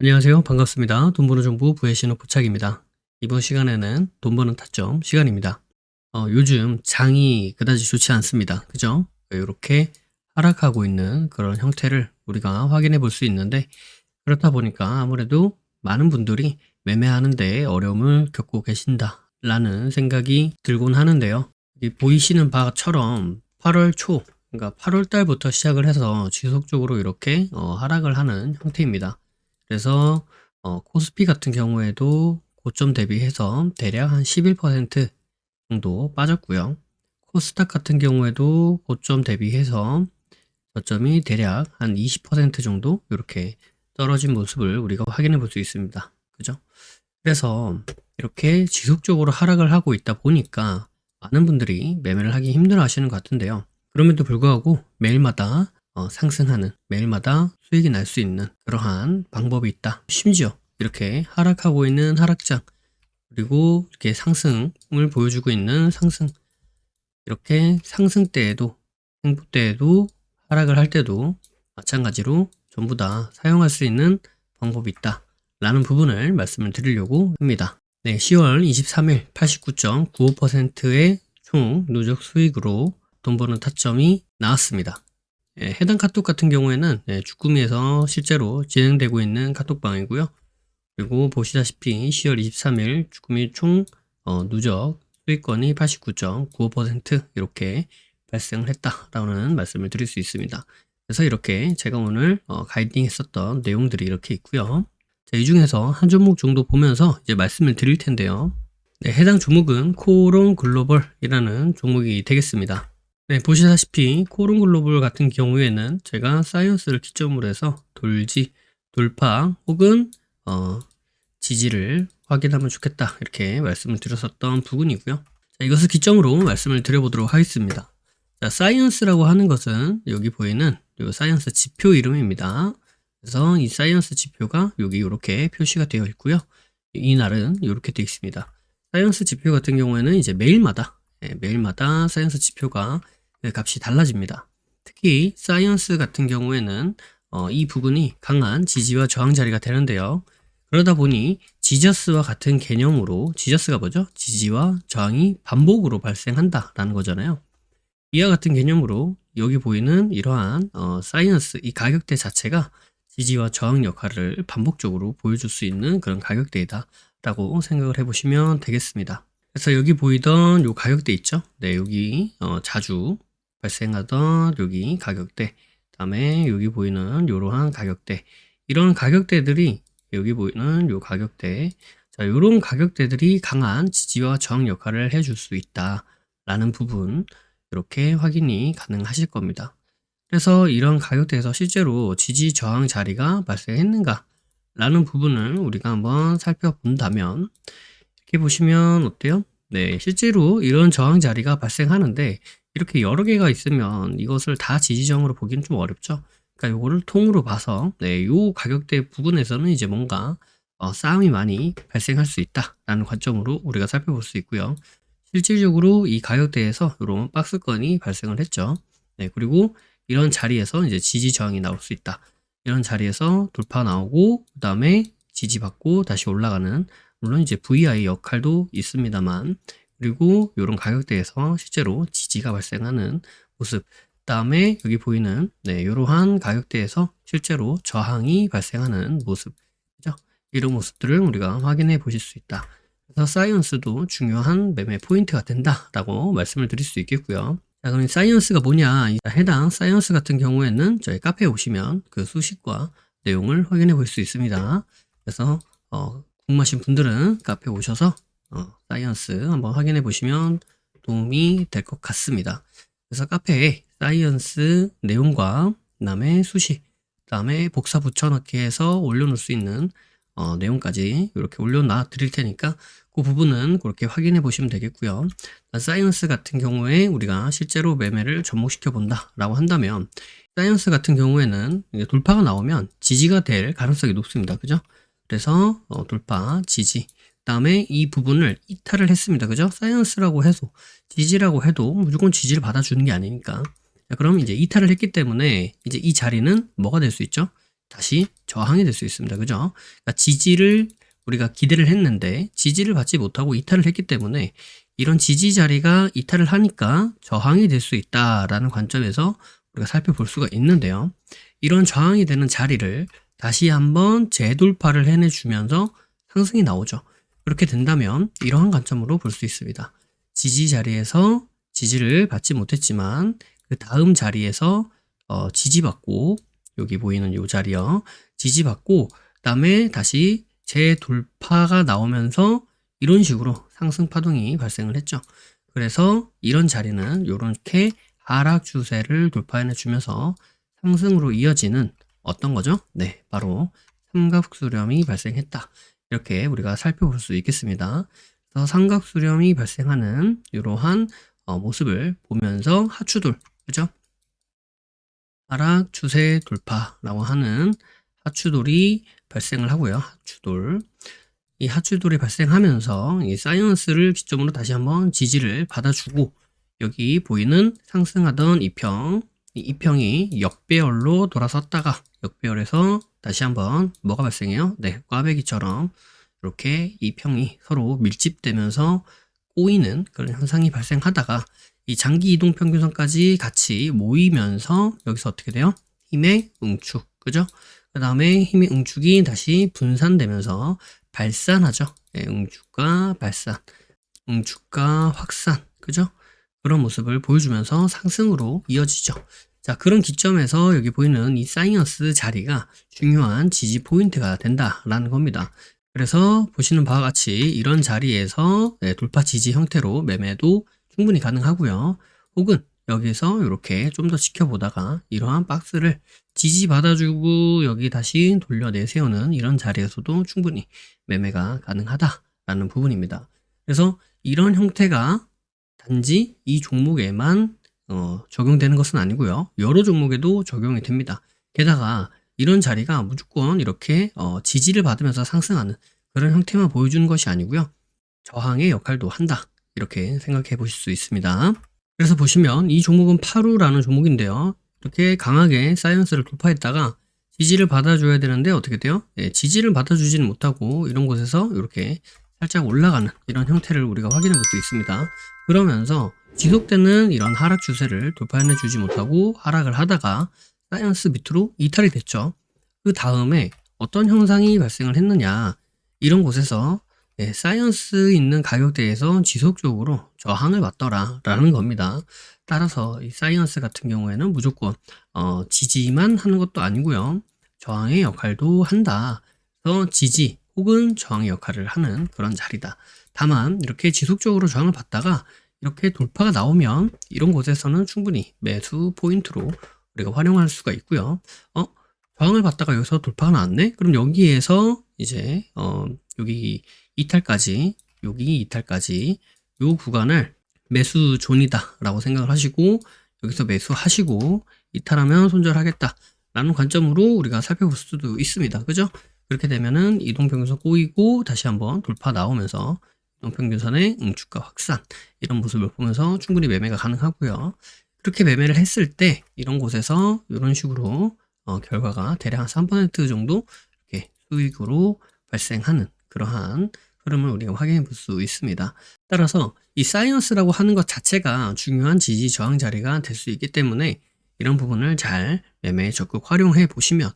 안녕하세요. 반갑습니다. 돈 버는 정보 부의신호 포착입니다. 이번 시간에는 돈 버는 타점 시간입니다. 요즘 장이 그다지 좋지 않습니다. 그죠? 이렇게 하락하고 있는 그런 형태를 우리가 확인해 볼 수 있는데, 그렇다 보니까 아무래도 많은 분들이 매매하는데 어려움을 겪고 계신다라는 생각이 들곤 하는데요. 이 보이시는 바처럼 8월 초, 그러니까 8월 달부터 시작을 해서 지속적으로 이렇게 하락을 하는 형태입니다. 그래서 코스피 같은 경우에도 고점 대비해서 대략 한 11% 정도 빠졌고요. 코스닥 같은 경우에도 고점 대비해서 저점이 대략 한 20% 정도 이렇게 떨어진 모습을 우리가 확인해 볼 수 있습니다. 그죠? 그래서 이렇게 지속적으로 하락을 하고 있다 보니까 많은 분들이 매매를 하기 힘들어 하시는 것 같은데요. 그럼에도 불구하고 매일마다 상승하는, 매일마다 수익이 날 수 있는 그러한 방법이 있다. 심지어 이렇게 하락하고 있는 하락장, 그리고 이렇게 상승을 보여주고 있는 상승, 이렇게 상승 때에도, 행보 때에도, 하락을 할 때도 마찬가지로 전부 다 사용할 수 있는 방법이 있다 라는 부분을 말씀을 드리려고 합니다. 네, 10월 23일 89.95%의 총 누적 수익으로 돈 버는 타점이 나왔습니다. 해당 카톡 같은 경우에는 주꾸미에서 실제로 진행되고 있는 카톡방이고요. 그리고 보시다시피 10월 23일 주꾸미 총 누적 수익권이 89.95% 이렇게 발생을 했다라는 말씀을 드릴 수 있습니다. 그래서 이렇게 제가 오늘 가이딩 했었던 내용들이 이렇게 있고요. 자, 이 중에서 한 종목 정도 보면서 이제 말씀을 드릴 텐데요. 네, 해당 종목은 코오롱 글로벌이라는 종목이 되겠습니다. 네, 보시다시피 코오롱 글로벌 같은 경우에는 제가 사이언스를 기점으로 해서 돌지, 돌파 혹은 지지를 확인하면 좋겠다 이렇게 말씀을 드렸었던 부분이고요. 자, 이것을 기점으로 말씀을 드려보도록 하겠습니다. 자, 사이언스라고 하는 것은 여기 보이는 이 사이언스 지표 이름입니다. 그래서 이 사이언스 지표가 여기 이렇게 표시가 되어 있고요. 이 날은 이렇게 되어 있습니다. 사이언스 지표 같은 경우에는 이제 매일마다 사이언스 지표가 값이 달라집니다. 특히 사이언스 같은 경우에는 이 부분이 강한 지지와 저항 자리가 되는데요. 그러다 보니 지저스와 같은 개념으로, 지저스가 뭐죠? 지지와 저항이 반복으로 발생한다라는 거잖아요. 이와 같은 개념으로 여기 보이는 이러한 사이언스, 이 가격대 자체가 지지와 저항 역할을 반복적으로 보여줄 수 있는 그런 가격대이다 라고 생각을 해보시면 되겠습니다. 그래서 여기 보이던 요 가격대 있죠? 네, 여기 자주 발생하던 여기 가격대, 다음에 여기 보이는 이러한 가격대, 이런 가격대들이 여기 보이는 요 가격대, 자, 요런 가격대들이 강한 지지와 저항 역할을 해줄 수 있다 라는 부분, 이렇게 확인이 가능하실 겁니다. 그래서 이런 가격대에서 실제로 지지 저항 자리가 발생했는가 라는 부분을 우리가 한번 살펴본다면, 이렇게 보시면 어때요? 네, 실제로 이런 저항 자리가 발생하는데 이렇게 여러 개가 있으면 이것을 다 지지저항으로 보기는 좀 어렵죠. 그러니까 요거를 통으로 봐서 요 가격대 부분에서는 이제 뭔가 싸움이 많이 발생할 수 있다라는 관점으로 우리가 살펴볼 수 있고요. 실질적으로 이 가격대에서 이런 박스권이 발생을 했죠. 네, 그리고 이런 자리에서 이제 지지 저항이 나올 수 있다. 이런 자리에서 돌파 나오고 그 다음에 지지받고 다시 올라가는, 물론 이제 VI 역할도 있습니다만, 그리고 이런 가격대에서 실제로 지지가 발생하는 모습, 그 다음에 여기 보이는 이러한 가격대에서 실제로 저항이 발생하는 모습, 그죠? 이런 모습들을 우리가 확인해 보실 수 있다. 그래서 사이언스도 중요한 매매 포인트가 된다라고 말씀을 드릴 수 있겠고요. 자, 그럼 사이언스가 뭐냐? 해당 사이언스 같은 경우에는 저희 카페에 오시면 그 수식과 내용을 확인해 볼 수 있습니다. 그래서 궁금하신 분들은 카페에 오셔서 사이언스 한번 확인해 보시면 도움이 될 것 같습니다. 그래서 카페에 사이언스 내용과 그다음에 수식, 그다음에 복사 붙여넣기 해서 올려놓을 수 있는 내용까지 이렇게 올려놔 드릴 테니까 그 부분은 그렇게 확인해 보시면 되겠고요. 사이언스 같은 경우에 우리가 실제로 매매를 접목시켜 본다 라고 한다면, 사이언스 같은 경우에는 돌파가 나오면 지지가 될 가능성이 높습니다. 그죠? 그래서 돌파, 지지, 그 다음에 이 부분을 이탈을 했습니다. 그죠? 사이언스라고 해서 지지라고 해도 무조건 지지를 받아주는 게 아니니까. 자, 그럼 이제 이탈을 했기 때문에 이제 이 자리는 뭐가 될 수 있죠? 다시 저항이 될 수 있습니다. 그죠? 그러니까 지지를 우리가 기대를 했는데 지지를 받지 못하고 이탈을 했기 때문에 이런 지지 자리가 이탈을 하니까 저항이 될 수 있다라는 관점에서 우리가 살펴볼 수가 있는데요. 이런 저항이 되는 자리를 다시 한번 재돌파를 해내주면서 상승이 나오죠. 그렇게 된다면 이러한 관점으로 볼 수 있습니다. 지지 자리에서 지지를 받지 못했지만 그 다음 자리에서 지지받고, 여기 보이는 이 자리요. 지지받고 그다음에 다시 재돌파가 나오면서 이런 식으로 상승 파동이 발생을 했죠. 그래서 이런 자리는 이렇게 하락 추세를 돌파해 주면서 상승으로 이어지는 어떤 거죠? 네, 바로 삼각수렴이 발생했다. 이렇게 우리가 살펴볼 수 있겠습니다. 그래서 삼각수렴이 발생하는 이러한 모습을 보면서 하추돌, 그죠? 하락 추세 돌파라고 하는 하추돌이 발생을 하고요. 하추돌. 이 하추돌이 발생하면서 이 사이언스를 기점으로 다시 한번 지지를 받아주고, 여기 보이는 상승하던 이평, 이 이평이 역배열로 돌아섰다가 역배열에서 다시 한번 뭐가 발생해요? 네, 꽈배기처럼 이렇게 이평이 서로 밀집되면서 꼬이는 그런 현상이 발생하다가 이 장기 이동 평균선까지 같이 모이면서 여기서 어떻게 돼요? 힘의 응축, 그죠? 그 다음에 힘의 응축이 다시 분산되면서 발산하죠. 네, 응축과 발산, 응축과 확산, 그죠? 그런 모습을 보여주면서 상승으로 이어지죠. 자, 그런 기점에서 여기 보이는 이 사이언스 자리가 중요한 지지 포인트가 된다라는 겁니다. 그래서 보시는 바와 같이 이런 자리에서 돌파 지지 형태로 매매도 충분히 가능하고요. 혹은 여기서 이렇게 좀 더 지켜보다가 이러한 박스를 지지받아주고 여기 다시 돌려 내세우는 이런 자리에서도 충분히 매매가 가능하다라는 부분입니다. 그래서 이런 형태가 단지 이 종목에만 적용되는 것은 아니고요. 여러 종목에도 적용이 됩니다. 게다가 이런 자리가 무조건 이렇게 지지를 받으면서 상승하는 그런 형태만 보여주는 것이 아니고요. 저항의 역할도 한다. 이렇게 생각해 보실 수 있습니다. 그래서 보시면 이 종목은 파루라는 종목인데요. 이렇게 강하게 사이언스를 돌파했다가 지지를 받아줘야 되는데 어떻게 돼요? 네, 지지를 받아주지는 못하고 이런 곳에서 이렇게 살짝 올라가는 이런 형태를 우리가 확인해 볼 수 있습니다. 그러면서 지속되는 이런 하락 추세를 돌파해 주지 못하고 하락을 하다가 사이언스 밑으로 이탈이 됐죠. 그 다음에 어떤 현상이 발생을 했느냐, 이런 곳에서 사이언스 있는 가격대에서 지속적으로 저항을 받더라 라는 겁니다. 따라서 이 사이언스 같은 경우에는 무조건 지지만 하는 것도 아니고요, 저항의 역할도 한다. 그래서 지지 혹은 저항의 역할을 하는 그런 자리다. 다만 이렇게 지속적으로 저항을 받다가 이렇게 돌파가 나오면 이런 곳에서는 충분히 매수 포인트로 우리가 활용할 수가 있고요. 저항을 받다가 여기서 돌파가 나왔네? 그럼 여기에서 이제 여기 이탈까지 요 구간을 매수 존이다 라고 생각을 하시고 여기서 매수하시고 이탈하면 손절하겠다 라는 관점으로 우리가 살펴볼 수도 있습니다. 그죠? 그렇게 되면은 이동평균선 꼬이고 다시 한번 돌파 나오면서 이동평균선의 응축과 확산, 이런 모습을 보면서 충분히 매매가 가능하고요. 그렇게 매매를 했을 때 이런 곳에서 이런 식으로 결과가 대략 한 3% 정도 이렇게 수익으로 발생하는 그러한 흐름을 우리가 확인해 볼 수 있습니다. 따라서 이 사이언스라고 하는 것 자체가 중요한 지지 저항 자리가 될 수 있기 때문에 이런 부분을 잘 매매에 적극 활용해 보시면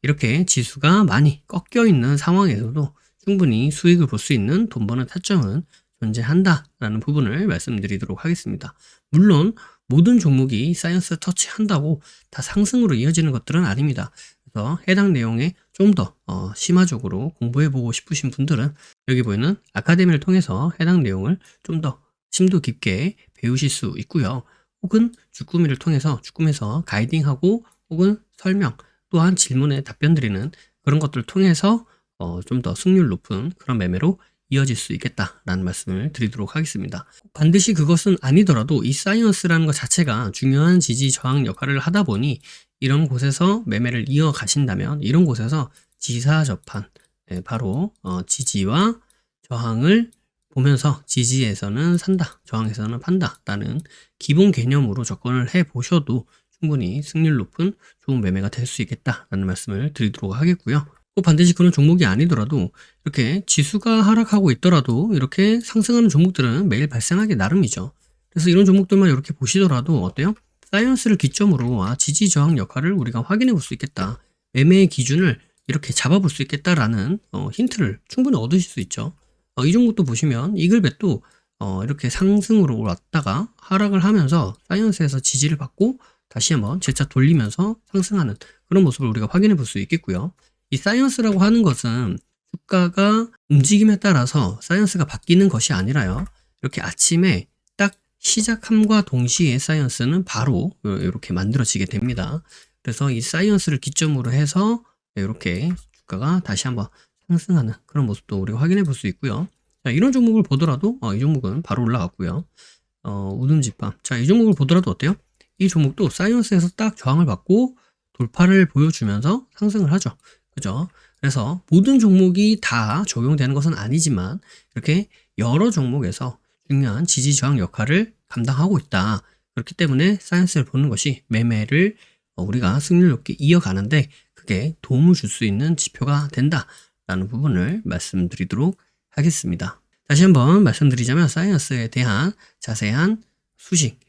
이렇게 지수가 많이 꺾여 있는 상황에서도 충분히 수익을 볼 수 있는 돈 버는 타점은 존재한다라는 부분을 말씀드리도록 하겠습니다. 물론 모든 종목이 사이언스 터치한다고 다 상승으로 이어지는 것들은 아닙니다. 그래서 해당 내용에 좀 더 심화적으로 공부해보고 싶으신 분들은 여기 보이는 아카데미를 통해서 해당 내용을 좀 더 심도 깊게 배우실 수 있고요. 혹은 주꾸미를 통해서 주꾸미에서 가이딩하고 혹은 설명 또한 질문에 답변 드리는 그런 것들을 통해서 좀 더 승률 높은 그런 매매로 이어질 수 있겠다라는 말씀을 드리도록 하겠습니다. 반드시 그것은 아니더라도 이 사이언스라는 것 자체가 중요한 지지 저항 역할을 하다 보니 이런 곳에서 매매를 이어가신다면 이런 곳에서 지사접한, 바로 지지와 저항을 보면서 지지에서는 산다, 저항에서는 판다 라는 기본 개념으로 접근을 해 보셔도 충분히 승률 높은 좋은 매매가 될 수 있겠다라는 말씀을 드리도록 하겠고요. 꼭 반드시 그런 종목이 아니더라도 이렇게 지수가 하락하고 있더라도 이렇게 상승하는 종목들은 매일 발생하기 나름이죠. 그래서 이런 종목들만 이렇게 보시더라도 어때요? 사이언스를 기점으로 지지 저항 역할을 우리가 확인해 볼 수 있겠다. 매매의 기준을 이렇게 잡아볼 수 있겠다라는 힌트를 충분히 얻으실 수 있죠. 이 종목도 보시면 이글벳도 이렇게 상승으로 왔다가 하락을 하면서 사이언스에서 지지를 받고 다시 한번 재차 돌리면서 상승하는 그런 모습을 우리가 확인해 볼 수 있겠고요. 이 사이언스라고 하는 것은 주가가 움직임에 따라서 사이언스가 바뀌는 것이 아니라요. 이렇게 아침에 딱 시작함과 동시에 사이언스는 바로 이렇게 만들어지게 됩니다. 그래서 이 사이언스를 기점으로 해서 이렇게 주가가 다시 한번 상승하는 그런 모습도 우리가 확인해 볼 수 있고요. 자, 이런 종목을 보더라도 이 종목은 바로 올라갔고요. 우든지팜. 자, 이 종목을 보더라도 어때요? 이 종목도 사이언스에서 딱 저항을 받고 돌파를 보여주면서 상승을 하죠. 그죠? 그래서 모든 종목이 다 적용되는 것은 아니지만 이렇게 여러 종목에서 중요한 지지 저항 역할을 감당하고 있다. 그렇기 때문에 사이언스를 보는 것이 매매를 우리가 승률 높게 이어가는데 그게 도움을 줄 수 있는 지표가 된다라는 부분을 말씀드리도록 하겠습니다. 다시 한번 말씀드리자면 사이언스에 대한 자세한 수식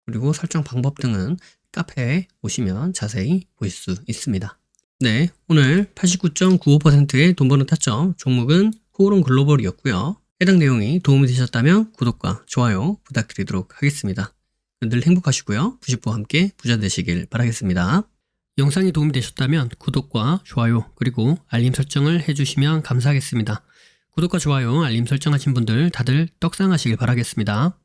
그리고 설정 방법 등은 카페에 오시면 자세히 보실 수 있습니다. 네, 오늘 89.95%의 돈 버는 타점 종목은 코오롱 글로벌이었고요. 해당 내용이 도움이 되셨다면 구독과 좋아요 부탁드리도록 하겠습니다. 늘 행복하시고요. 부식부와 함께 부자 되시길 바라겠습니다. 영상이 도움이 되셨다면 구독과 좋아요 그리고 알림 설정을 해주시면 감사하겠습니다. 구독과 좋아요, 알림 설정하신 분들 다들 떡상하시길 바라겠습니다.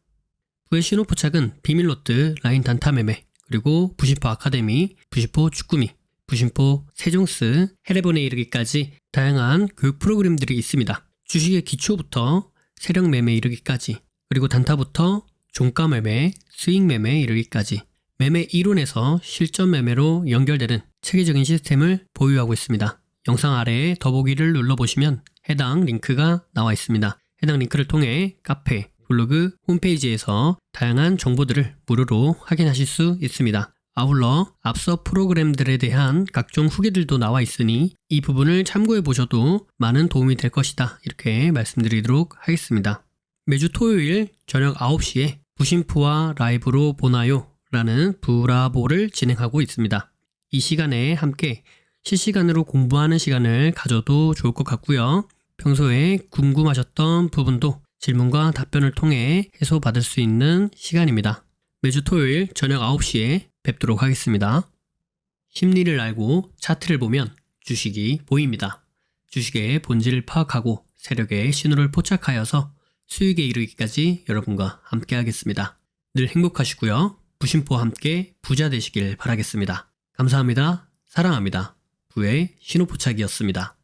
부의 신호포착은 비밀로트, 라인 단타 매매, 그리고 부심포 아카데미, 부심포 축구미, 부심포 세종스, 해례본에 이르기까지 다양한 교육 프로그램들이 있습니다. 주식의 기초부터 세력 매매 이르기까지, 그리고 단타부터 종가 매매, 수익 매매 이르기까지 매매 이론에서 실전 매매로 연결되는 체계적인 시스템을 보유하고 있습니다. 영상 아래에 더보기를 눌러보시면 해당 링크가 나와 있습니다. 해당 링크를 통해 카페, 블로그, 홈페이지에서 다양한 정보들을 무료로 확인하실 수 있습니다. 아울러 앞서 프로그램들에 대한 각종 후기들도 나와 있으니 이 부분을 참고해 보셔도 많은 도움이 될 것이다. 이렇게 말씀드리도록 하겠습니다. 매주 토요일 저녁 9시에 부심포와 라이브로 보나요? 라는 부라보를 진행하고 있습니다. 이 시간에 함께 실시간으로 공부하는 시간을 가져도 좋을 것 같고요. 평소에 궁금하셨던 부분도 질문과 답변을 통해 해소받을 수 있는 시간입니다. 매주 토요일 저녁 9시에 뵙도록 하겠습니다. 심리를 알고 차트를 보면 주식이 보입니다. 주식의 본질을 파악하고 세력의 신호를 포착하여서 수익에 이르기까지 여러분과 함께 하겠습니다. 늘 행복하시고요. 부심포와 함께 부자 되시길 바라겠습니다. 감사합니다. 사랑합니다. 부의 신호포착이었습니다.